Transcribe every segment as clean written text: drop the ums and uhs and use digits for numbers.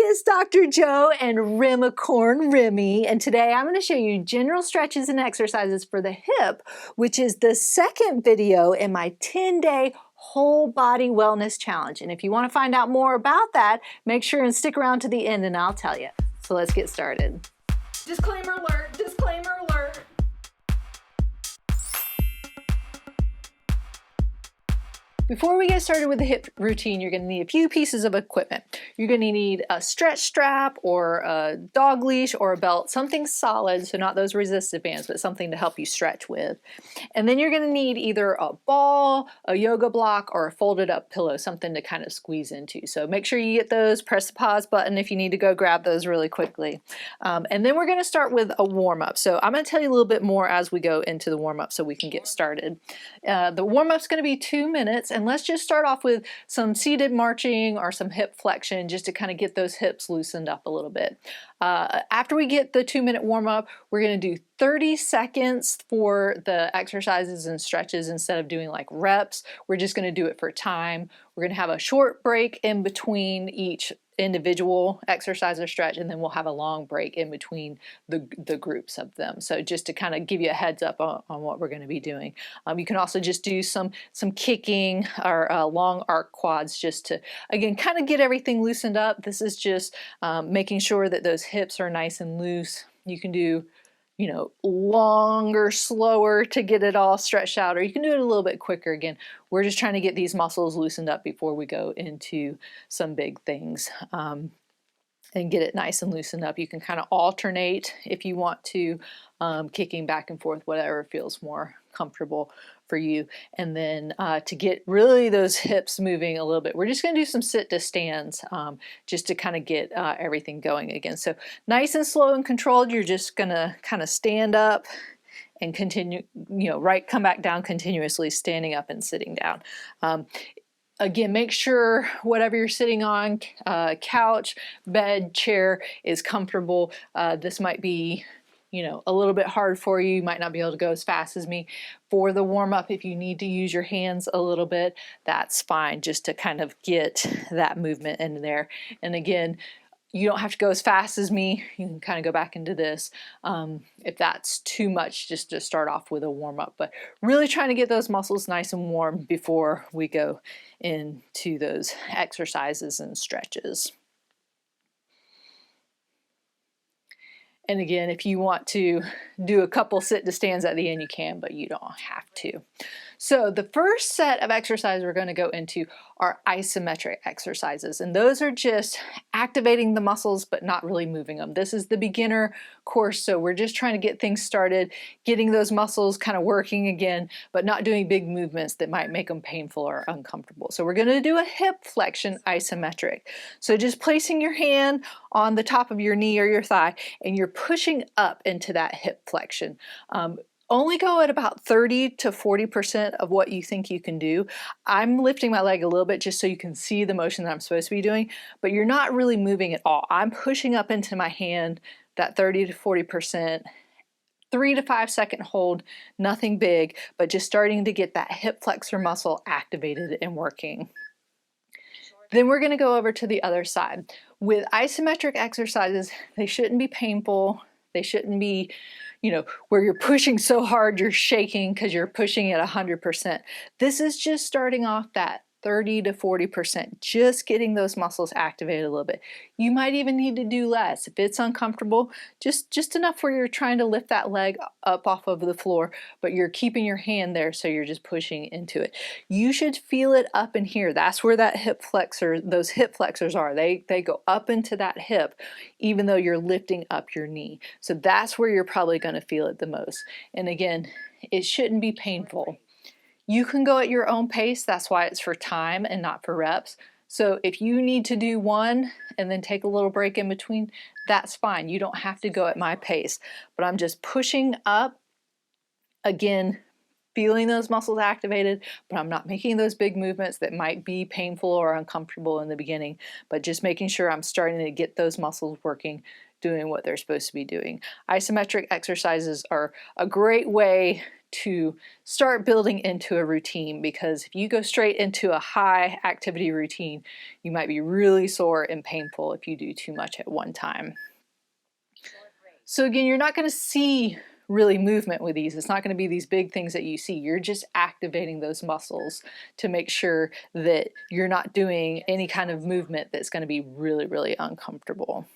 it's Dr. Joe and Rimicorn Remy, and today I'm going to show you general stretches and exercises for the hip, which is the second video in my 10-day whole body wellness challenge. And if you want to find out more about that, make sure and stick around to the end and I'll tell you. So let's get started. Disclaimer alert, disclaimer alert. Before we get started with the hip routine, you're going to need a few pieces of equipment. You're going to need a stretch strap or a dog leash or a belt, something solid, so not those resistive bands, but something to help you stretch with. And then you're going to need either a ball, a yoga block, or a folded up pillow, something to kind of squeeze into. So make sure you get those, press the pause button if you need to go grab those really quickly. And then we're going to start with a warm-up. So I'm going to tell you a little bit more as we go into the warm-up so we can get started. The warm-up's going to be 2 minutes. And let's just start off with some seated marching or some hip flexion just to kind of get those hips loosened up a little bit. After we get the 2-minute warm-up, we're going to do 30 seconds for the exercises and stretches instead of doing like reps. We're just going to do it for time. We're going to have a short break in between each individual exercise or stretch, and then we'll have a long break in between the groups of them. So just to kind of give you a heads up on what we're going to be doing. You can also just do some kicking or long arc quads just to, again, kind of get everything loosened up. This is just making sure that those hips are nice and loose. You can do, you know, longer, slower to get it all stretched out, or you can do it a little bit quicker. Again, we're just trying to get these muscles loosened up before we go into some big things and get it nice and loosened up. You can kind of alternate if you want to, kicking back and forth, whatever feels more comfortable for you. And then to get really those hips moving a little bit, we're just going to do some sit to stands just to kind of get everything going again. So nice and slow and controlled, you're just going to kind of stand up and continue, you know, come back down continuously, standing up and sitting down. Again, make sure whatever you're sitting on, couch, bed, chair, is comfortable. This might be, you know, a little bit hard for you. You might not be able to go as fast as me. For the warm-up, if you need to use your hands a little bit, that's fine, just to kind of get that movement in there. And again, you don't have to go as fast as me. You can kind of go back into this if that's too much, just to start off with a warm-up. But really trying to get those muscles nice and warm before we go into those exercises and stretches. And again, if you want to do a couple sit to stands at the end, you can, but you don't have to. So the first set of exercises we're going to go into are isometric exercises. And those are just activating the muscles, but not really moving them. This is the beginner course, so we're just trying to get things started, getting those muscles kind of working again, but not doing big movements that might make them painful or uncomfortable. So we're going to do a hip flexion isometric. So just placing your hand on the top of your knee or your thigh, and you're pushing up into that hip flexion. Only go at about 30 to 40% of what you think you can do. I'm lifting my leg a little bit just so you can see the motion that I'm supposed to be doing, but you're not really moving at all. I'm pushing up into my hand, that 30 to 40%, 3 to 5 second hold, nothing big, but just starting to get that hip flexor muscle activated and working. Then we're going to go over to the other side. With isometric exercises, they shouldn't be painful. They shouldn't be, you know, where you're pushing so hard you're shaking because you're pushing at 100%. This is just starting off that 30 to 40%, just getting those muscles activated a little bit. You might even need to do less. If it's uncomfortable, just enough where you're trying to lift that leg up off of the floor, but you're keeping your hand there, so you're just pushing into it. You should feel it up in here. That's where that hip flexor, those hip flexors are. They go up into that hip, even though you're lifting up your knee. So that's where you're probably going to feel it the most. And again, it shouldn't be painful. You can go at your own pace. That's why it's for time and not for reps. So if you need to do one and then take a little break in between, that's fine. You don't have to go at my pace, but I'm just pushing up, again, feeling those muscles activated, but I'm not making those big movements that might be painful or uncomfortable in the beginning, but just making sure I'm starting to get those muscles working, doing what they're supposed to be doing. Isometric exercises are a great way to start building into a routine, because if you go straight into a high activity routine, you might be really sore and painful if you do too much at one time. So again, you're not going to see really movement with these. It's not going to be these big things that you see. You're just activating those muscles to make sure that you're not doing any kind of movement that's going to be really, really uncomfortable.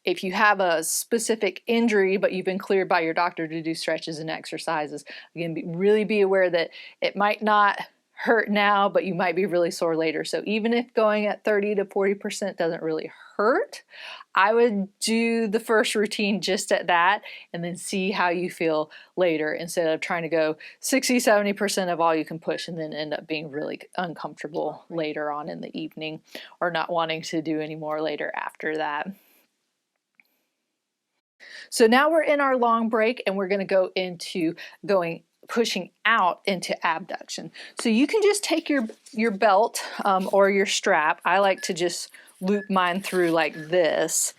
If you have a specific injury, but you've been cleared by your doctor to do stretches and exercises, again, really be aware that it might not hurt now, but you might be really sore later. So even if going at 30 to 40% doesn't really hurt, I would do the first routine just at that and then see how you feel later, instead of trying to go 60-70% of all you can push and then end up being really uncomfortable later on in the evening, or not wanting to do any more later after that. So now we're in our long break, and we're going to go into pushing out into abduction. So you can just take your belt or your strap. I like to just loop mine through like this,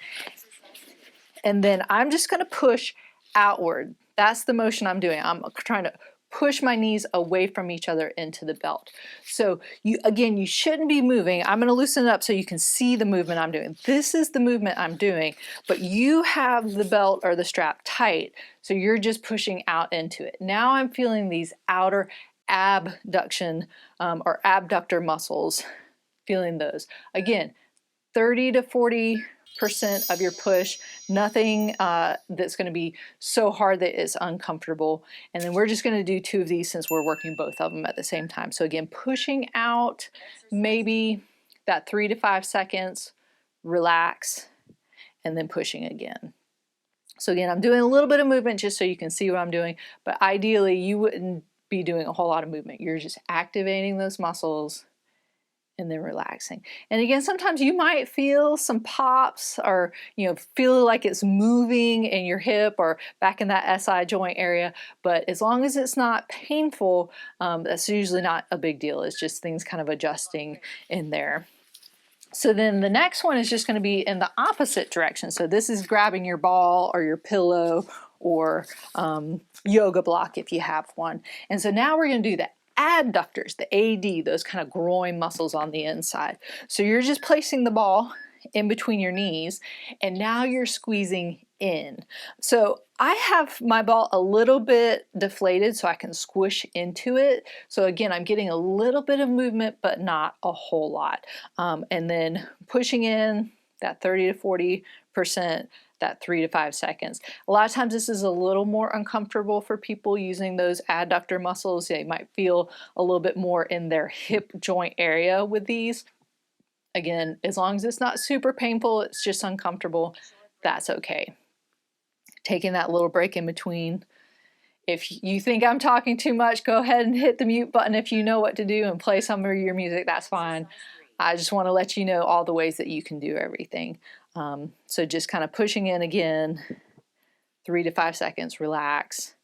and then I'm just going to push outward. That's the motion I'm doing. I'm trying to push my knees away from each other into the belt. So you shouldn't be moving. I'm going to loosen it up so you can see the movement I'm doing. This is the movement I'm doing, but you have the belt or the strap tight, so you're just pushing out into it. Now I'm feeling these outer abduction or abductor muscles, feeling those. Again, 30 to 40% of your push, nothing that's going to be so hard that it's uncomfortable. And then we're just going to do 2 of these since we're working both of them at the same time. So again, pushing out, maybe that 3 to 5 seconds, relax, and then pushing again. So again, I'm doing a little bit of movement just so you can see what I'm doing, but ideally you wouldn't be doing a whole lot of movement. You're just activating those muscles and then relaxing. And again, sometimes you might feel some pops, or feel like it's moving in your hip or back in that SI joint area, but as long as it's not painful, that's usually not a big deal. It's just things kind of adjusting in there. So then the next one is just going to be in the opposite direction. So this is grabbing your ball or your pillow or yoga block if you have one. And so now we're going to do that adductors, the AD, those kind of groin muscles on the inside. So you're just placing the ball in between your knees, and now you're squeezing in. So I have my ball a little bit deflated so I can squish into it. So again, I'm getting a little bit of movement, but not a whole lot. And then pushing in that 30 to 40%, that 3 to 5 seconds. A lot of times this is a little more uncomfortable for people using those adductor muscles. They might feel a little bit more in their hip joint area with these. Again, as long as it's not super painful, it's just uncomfortable, that's okay. Taking that little break in between. If you think I'm talking too much, go ahead and hit the mute button if you know what to do and play some of your music, that's fine. I just want to let you know all the ways that you can do everything. So just kind of pushing in again, 3 to 5 seconds, relax,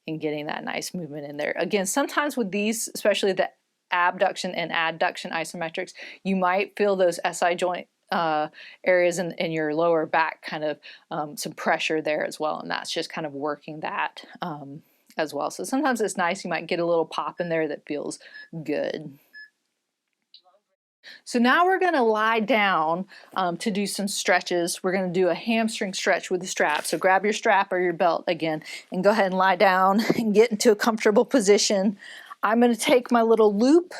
and getting that nice movement in there. Again, sometimes with these, especially the abduction and adduction isometrics, you might feel those SI joint areas in your lower back, kind of some pressure there as well, and that's just kind of working that as well. So sometimes it's nice, you might get a little pop in there that feels good. So now we're going to lie down to do some stretches. We're going to do a hamstring stretch with the strap. So grab your strap or your belt again and go ahead and lie down and get into a comfortable position. I'm going to take my little loop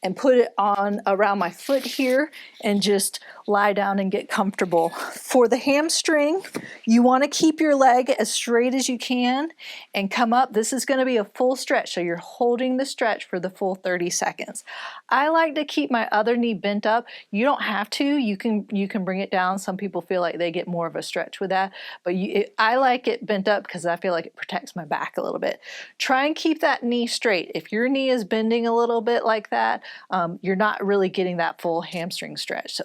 and put it on around my foot here and just lie down and get comfortable. For the hamstring, you want to keep your leg as straight as you can and come up. This is going to be a full stretch, so you're holding the stretch for the full 30 seconds. I like to keep my other knee bent up. You don't have to. You can bring it down. Some people feel like they get more of a stretch with that, but I like it bent up because I feel like it protects my back a little bit. Try and keep that knee straight. If your knee is bending a little bit like that, you're not really getting that full hamstring stretch. So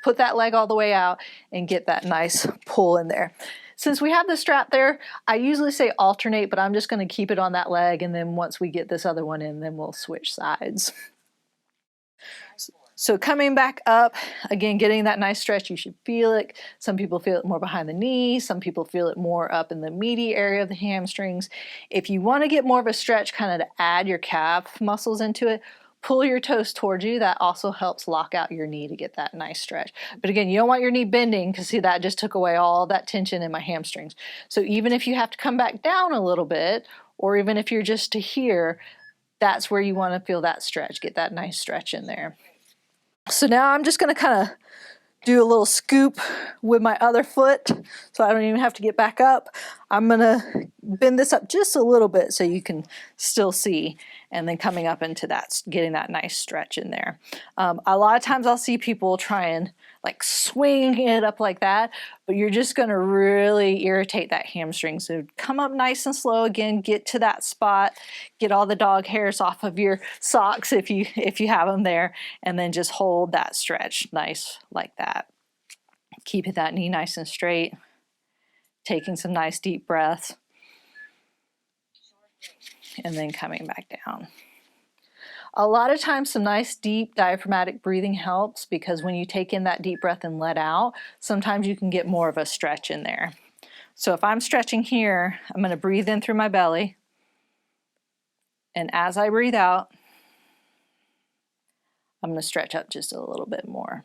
put that leg all the way out and get that nice pull in there. Since we have the strap there, I usually say alternate, but I'm just going to keep it on that leg, and then once we get this other one in, then we'll switch sides. So coming back up, again, getting that nice stretch, you should feel it. Some people feel it more behind the knee. Some people feel it more up in the meaty area of the hamstrings. If you want to get more of a stretch, kind of to add your calf muscles into it, pull your toes towards you. That also helps lock out your knee to get that nice stretch. But again, you don't want your knee bending, because see, that just took away all that tension in my hamstrings. So even if you have to come back down a little bit, or even if you're just to here, that's where you want to feel that stretch. Get that nice stretch in there. So now I'm just going to kind of do a little scoop with my other foot, so I don't even have to get back up. I'm going to bend this up just a little bit so you can still see, and then coming up into that, getting that nice stretch in there. A lot of times I'll see people try and like swing it up like that, but you're just going to really irritate that hamstring. So come up nice and slow. Again, get to that spot, get all the dog hairs off of your socks if you have them there, and then just hold that stretch nice like that. Keeping that knee nice and straight, taking some nice deep breaths, and then coming back down. A lot of times some nice deep diaphragmatic breathing helps, because when you take in that deep breath and let out, sometimes you can get more of a stretch in there. So if I'm stretching here, I'm going to breathe in through my belly, and as I breathe out, I'm going to stretch up just a little bit more.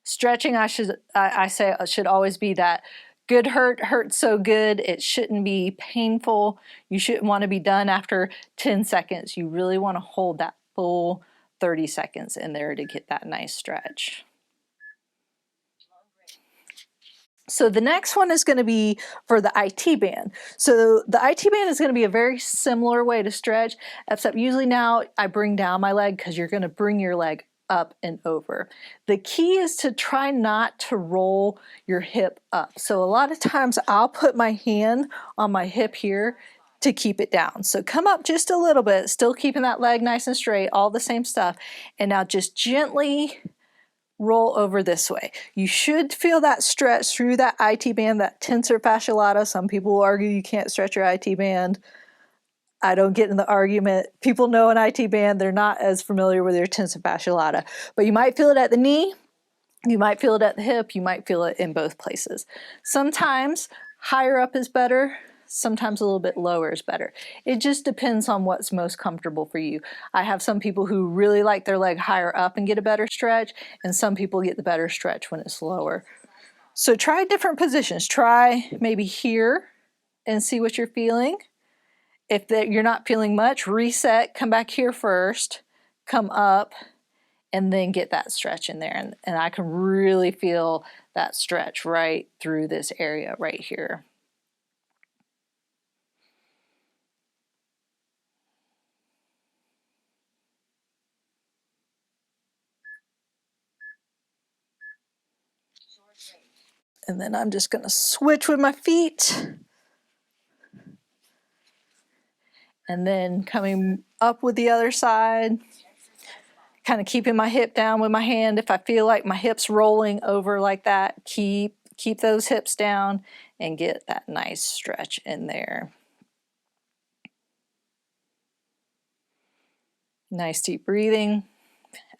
Stretching, I say, should always be that good hurts so good, it shouldn't be painful. You shouldn't want to be done after 10 seconds. You really want to hold that full 30 seconds in there to get that nice stretch. So the next one is going to be for the IT band. So the IT band is going to be a very similar way to stretch, except usually now I bring down my leg, because you're going to bring your leg up and over. The key is to try not to roll your hip up. So a lot of times I'll put my hand on my hip here to keep it down. So come up just a little bit, still keeping that leg nice and straight, all the same stuff. And now just gently roll over this way. You should feel that stretch through that IT band, that tensor fascia lata. Some people will argue you can't stretch your IT band. I don't get in the argument. People know an IT band, they're not as familiar with your tensor fascia lata. But you might feel it at the knee, you might feel it at the hip, you might feel it in both places. Sometimes higher up is better, sometimes a little bit lower is better. It just depends on what's most comfortable for you. I have some people who really like their leg higher up and get a better stretch, and some people get the better stretch when it's lower. So try different positions. Try maybe here and see what you're feeling. If you're not feeling much, reset, come back here first, come up, and then get that stretch in there. And I can really feel that stretch right through this area right here. And then I'm just going to switch with my feet. And then coming up with the other side, kind of keeping my hip down with my hand. If I feel like my hip's rolling over like that, keep those hips down and get that nice stretch in there. Nice deep breathing.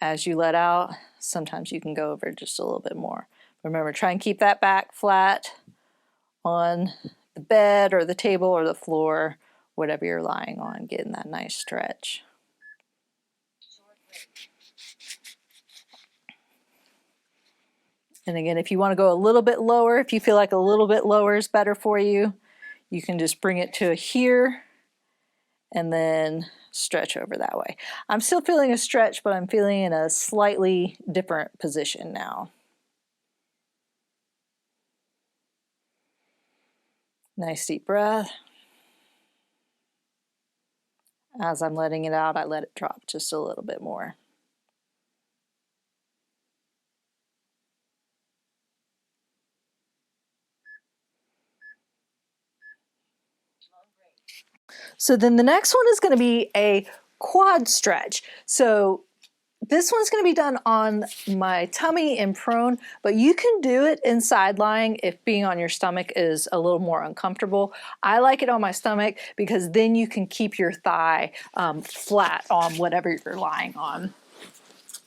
As you let out, sometimes you can go over just a little bit more. Remember, try and keep that back flat on the bed or the table or the floor, whatever you're lying on, getting that nice stretch. And again, if you want to go a little bit lower, if you feel like a little bit lower is better for you, you can just bring it to here and then stretch over that way. I'm still feeling a stretch, but I'm feeling in a slightly different position now. Nice deep breath. As I'm letting it out, I let it drop just a little bit more. So then the next one is going to be a quad stretch. So This one's going to be done on my tummy and prone, but you can do it in side lying if being on your stomach is a little more uncomfortable. I like it on my stomach because then you can keep your thigh flat on whatever you're lying on.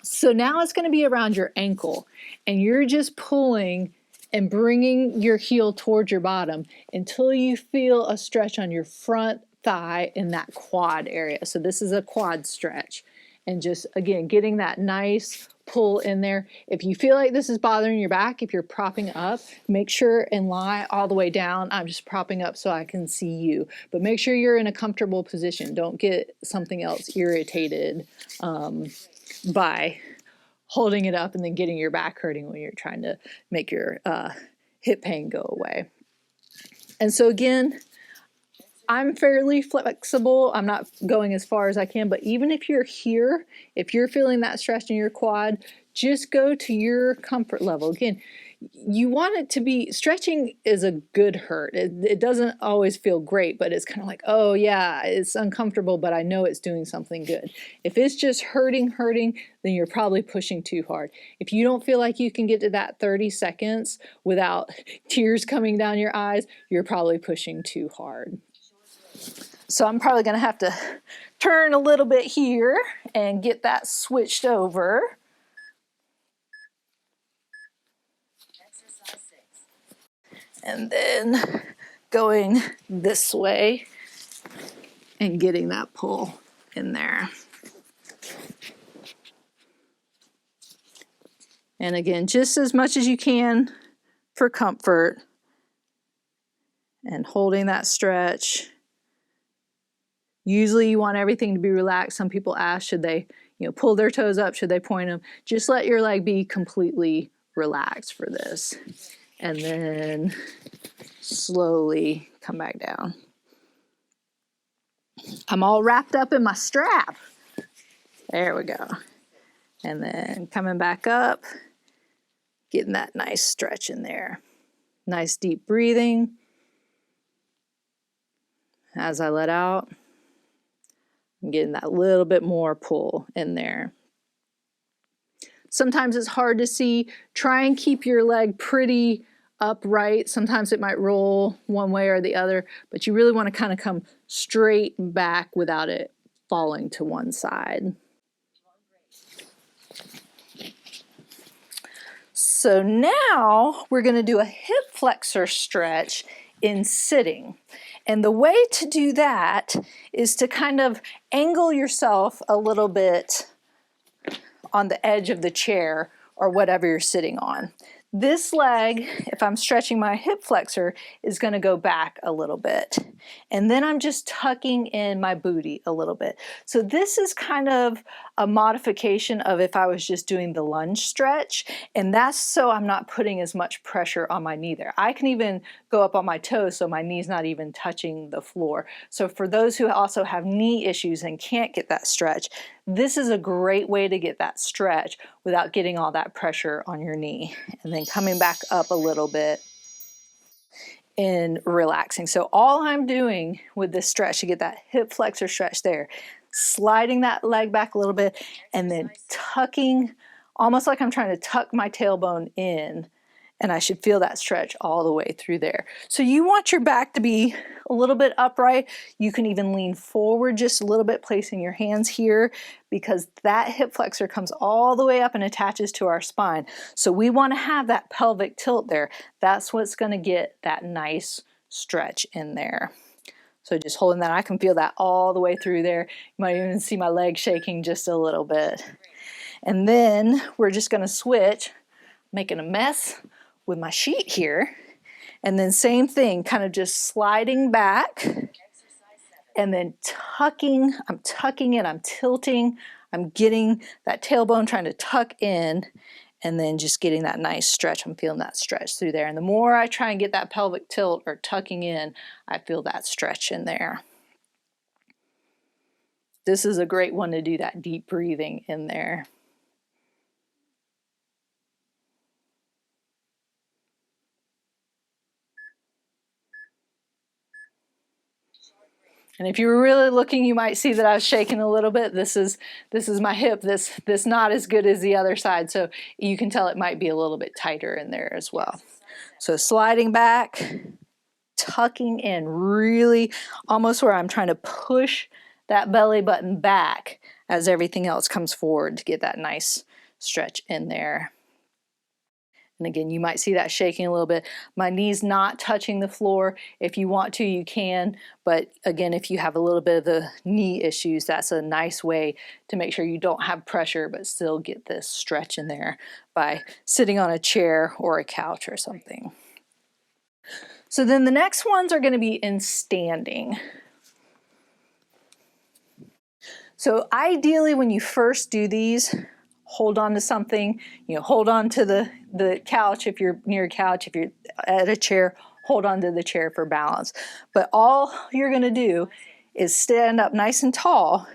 So now it's going to be around your ankle, and you're just pulling and bringing your heel towards your bottom until you feel a stretch on your front thigh in that quad area. So this is a quad stretch. And just, again, getting that nice pull in there. If you feel like this is bothering your back, if you're propping up, make sure and lie all the way down. I'm just propping up so I can see you. But make sure you're in a comfortable position. Don't get something else irritated by holding it up and then getting your back hurting when you're trying to make your hip pain go away. And so again, I'm fairly flexible. I'm not going as far as I can, but even if you're here, if you're feeling that stretch in your quad, just go to your comfort level. Again, you want it to be, stretching is a good hurt. It doesn't always feel great, but it's kind of like, oh yeah, it's uncomfortable, but I know it's doing something good. If it's just hurting, then you're probably pushing too hard. If you don't feel like you can get to that 30 seconds without tears coming down your eyes, you're probably pushing too hard. So I'm probably going to have to turn a little bit here and get that switched over. And then going this way and getting that pull in there. And again, just as much as you can for comfort and holding that stretch. Usually you want everything to be relaxed. Some people ask, should they, pull their toes up? Should they point them? Just let your leg be completely relaxed for this. And then slowly come back down. I'm all wrapped up in my strap. There we go. And then coming back up, getting that nice stretch in there. Nice deep breathing. As I let out, I'm getting that little bit more pull in there. Sometimes it's hard to see. Try and keep your leg pretty upright. Sometimes it might roll one way or the other, but you really want to kind of come straight back without it falling to one side. So now we're going to do a hip flexor stretch in sitting. And the way to do that is to kind of angle yourself a little bit on the edge of the chair or whatever you're sitting on. This leg, if I'm stretching my hip flexor, is going to go back a little bit. And then I'm just tucking in my booty a little bit. So this is kind of a modification of if I was just doing the lunge stretch. And that's so I'm not putting as much pressure on my knee there. I can even go up on my toes so my knee's not even touching the floor. So for those who also have knee issues and can't get that stretch, this is a great way to get that stretch without getting all that pressure on your knee. And then coming back up a little bit and relaxing. So all I'm doing with this stretch to get that hip flexor stretch there, sliding that leg back a little bit and then tucking, almost like I'm trying to tuck my tailbone in, and I should feel that stretch all the way through there. So you want your back to be a little bit upright. You can even lean forward just a little bit, placing your hands here, because that hip flexor comes all the way up and attaches to our spine. So we want to have that pelvic tilt there. That's what's going to get that nice stretch in there. So just holding that, I can feel that all the way through there. You might even see my leg shaking just a little bit. And then we're just going to switch, making a mess with my sheet here, and then same thing, kind of just sliding back and then tucking. I'm tucking in, I'm tilting, I'm getting that tailbone, trying to tuck in, and then just getting that nice stretch. I'm feeling that stretch through there, and the more I try and get that pelvic tilt or tucking in, I feel that stretch in there. This is a great one to do that deep breathing in there. And if you were really looking, you might see that I was shaking a little bit. This is my hip. This not as good as the other side, so you can tell it might be a little bit tighter in there as well. So sliding back, tucking in really almost where I'm trying to push that belly button back as everything else comes forward to get that nice stretch in there. And again, you might see that shaking a little bit. My knee's not touching the floor. If you want to, you can. But again, if you have a little bit of the knee issues, that's a nice way to make sure you don't have pressure, but still get this stretch in there by sitting on a chair or a couch or something. So then the next ones are going to be in standing. So ideally, when you first do these, hold on to something, hold on to the couch if you're near a couch. If you're at a chair, hold on to the chair for balance. But all you're going to do is stand up nice and tall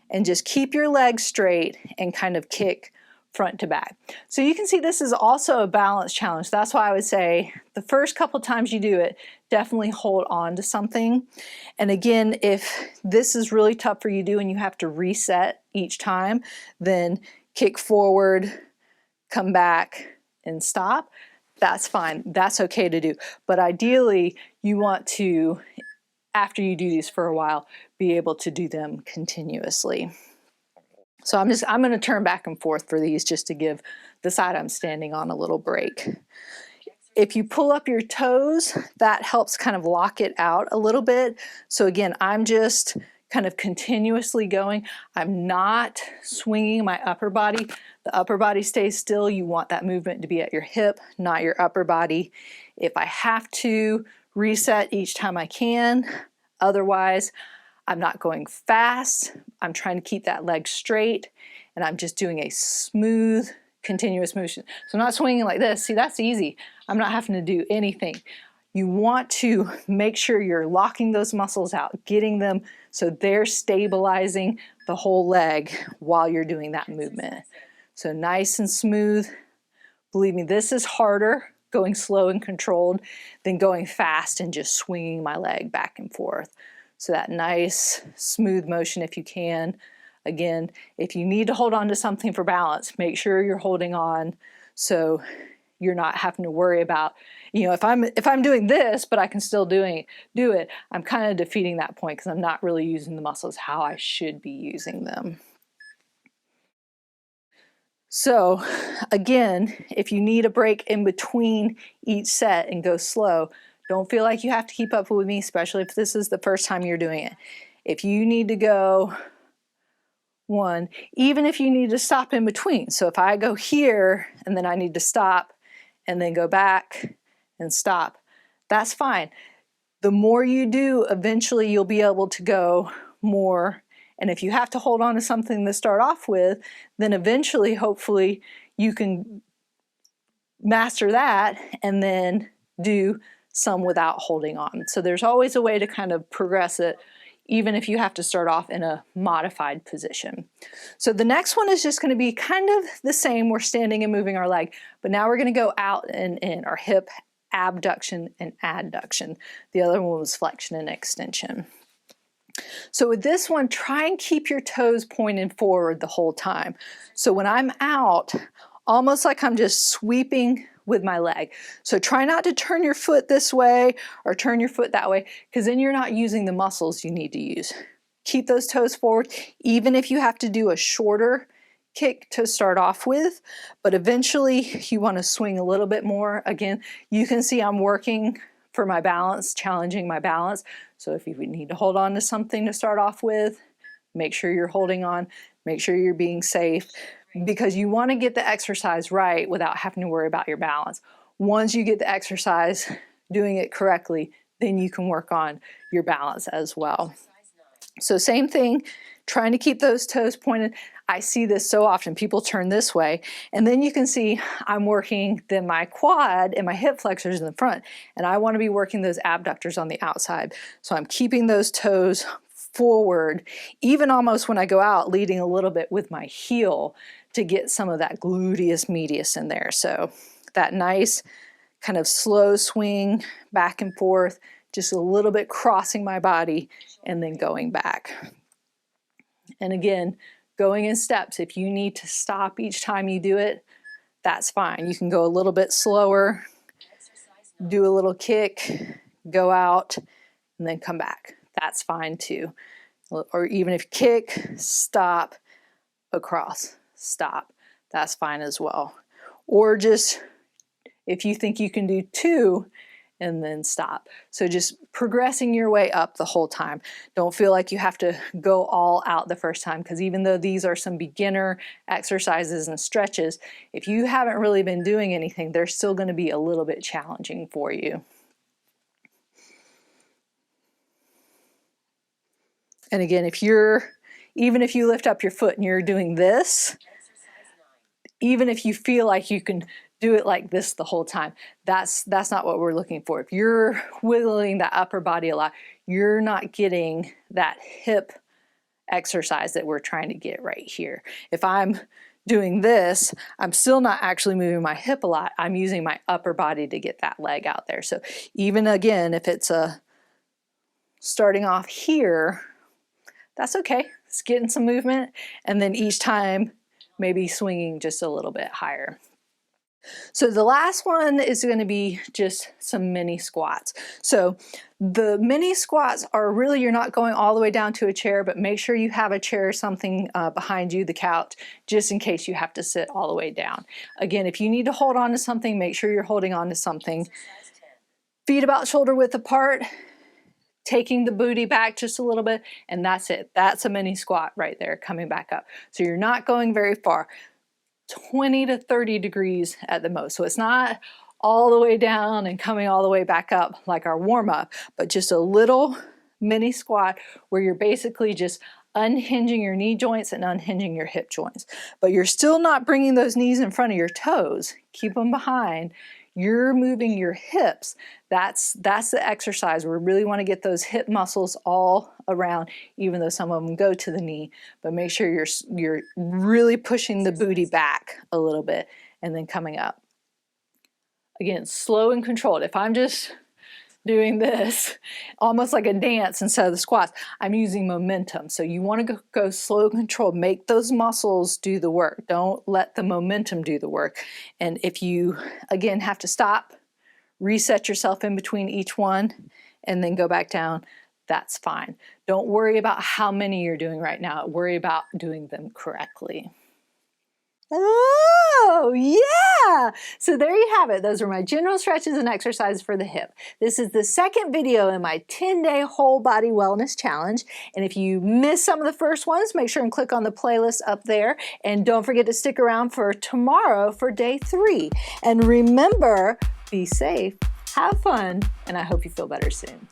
and just keep your legs straight and kind of kick front to back. So you can see this is also a balance challenge. That's why I would say the first couple times you do it, definitely hold on to something. And again, if this is really tough for you to do and you have to reset each time, then kick forward, come back, and stop. That's fine. That's okay to do. But ideally, you want to, after you do these for a while, be able to do them continuously. So I'm going to turn back and forth for these just to give the side I'm standing on a little break. If you pull up your toes, that helps kind of lock it out a little bit. So again, I'm just kind of continuously going. I'm not swinging my upper body. The upper body stays still. You want that movement to be at your hip, not your upper body. If I have to, reset each time I can. Otherwise, I'm not going fast. I'm trying to keep that leg straight, and I'm just doing a smooth, continuous motion. So I'm not swinging like this. See, that's easy. I'm not having to do anything. You want to make sure you're locking those muscles out, getting them so they're stabilizing the whole leg while you're doing that movement. So nice and smooth. Believe me, this is harder, going slow and controlled, than going fast and just swinging my leg back and forth. So that nice, smooth motion if you can. Again, if you need to hold on to something for balance, make sure you're holding on so you're not having to worry about, if I'm doing this, but I can still do it, I'm kind of defeating that point because I'm not really using the muscles how I should be using them. So again, if you need a break in between each set and go slow, don't feel like you have to keep up with me, especially if this is the first time you're doing it. If you need to go one, even if you need to stop in between. So if I go here and then I need to stop and then go back and stop, that's fine. The more you do, eventually you'll be able to go more. And if you have to hold on to something to start off with, then eventually, hopefully, you can master that and then do some without holding on. So there's always a way to kind of progress it, even if you have to start off in a modified position. So the next one is just going to be kind of the same. We're standing and moving our leg, but now we're going to go out and in our hip abduction and adduction. The other one was flexion and extension. So with this one, try and keep your toes pointed forward the whole time. So when I'm out, almost like I'm just sweeping with my leg. So try not to turn your foot this way or turn your foot that way, because then you're not using the muscles you need to use. Keep those toes forward, even if you have to do a shorter kick to start off with, but eventually you want to swing a little bit more. Again, you can see I'm working for my balance, challenging my balance. So if you need to hold on to something to start off with, make sure you're holding on, make sure you're being safe, because you want to get the exercise right without having to worry about your balance. Once you get the exercise doing it correctly, then you can work on your balance as well. So same thing, trying to keep those toes pointed. I see this so often. People turn this way, and then you can see I'm working then my quad and my hip flexors in the front, and I want to be working those abductors on the outside. So I'm keeping those toes forward, even almost when I go out, leading a little bit with my heel to get some of that gluteus medius in there. So that nice kind of slow swing back and forth, just a little bit crossing my body and then going back. And again, going in steps. If you need to stop each time you do it, that's fine. You can go a little bit slower, do a little kick, go out, and then come back. That's fine too. Or even if kick, stop, across, stop. That's fine as well. Or just if you think you can do 2 and then stop. So just progressing your way up the whole time. Don't feel like you have to go all out the first time, because even though these are some beginner exercises and stretches, if you haven't really been doing anything, they're still going to be a little bit challenging for you. And again, even if you lift up your foot and you're doing this, even if you feel like you can do it like this the whole time, that's not what we're looking for. If you're wiggling that upper body a lot, you're not getting that hip exercise that we're trying to get right here. If I'm doing this, I'm still not actually moving my hip a lot. I'm using my upper body to get that leg out there. So even again, if it's starting off here, that's okay. It's getting some movement, and then each time maybe swinging just a little bit higher. So the last one is going to be just some mini squats. So the mini squats are really, you're not going all the way down to a chair, but make sure you have a chair or something behind you, the couch, just in case you have to sit all the way down. Again, if you need to hold on to something, make sure you're holding on to something. Feet about shoulder width apart, taking the booty back just a little bit, and that's it. That's a mini squat right there, coming back up. So you're not going very far. 20 to 30 degrees at the most. So it's not all the way down and coming all the way back up like our warm-up, but just a little mini squat where you're basically just unhinging your knee joints and unhinging your hip joints. But you're still not bringing those knees in front of your toes. Keep them behind. You're moving your hips. That's the exercise. We really want to get those hip muscles all around, even though some of them go to the knee. But make sure you're really pushing the booty back a little bit and then coming up. Again, slow and controlled. If I'm just doing this almost like a dance instead of the squats, I'm using momentum. So you want to go slow and controlled. Make those muscles do the work. Don't let the momentum do the work. And if you, again, have to stop, reset yourself in between each one, and then go back down, that's fine. Don't worry about how many you're doing right now. Worry about doing them correctly. Oh, yeah! So there you have it. Those are my general stretches and exercises for the hip. This is the second video in my 10-day whole body wellness challenge. And if you missed some of the first ones, make sure and click on the playlist up there. And don't forget to stick around for tomorrow for day 3. And remember, be safe, have fun, and I hope you feel better soon.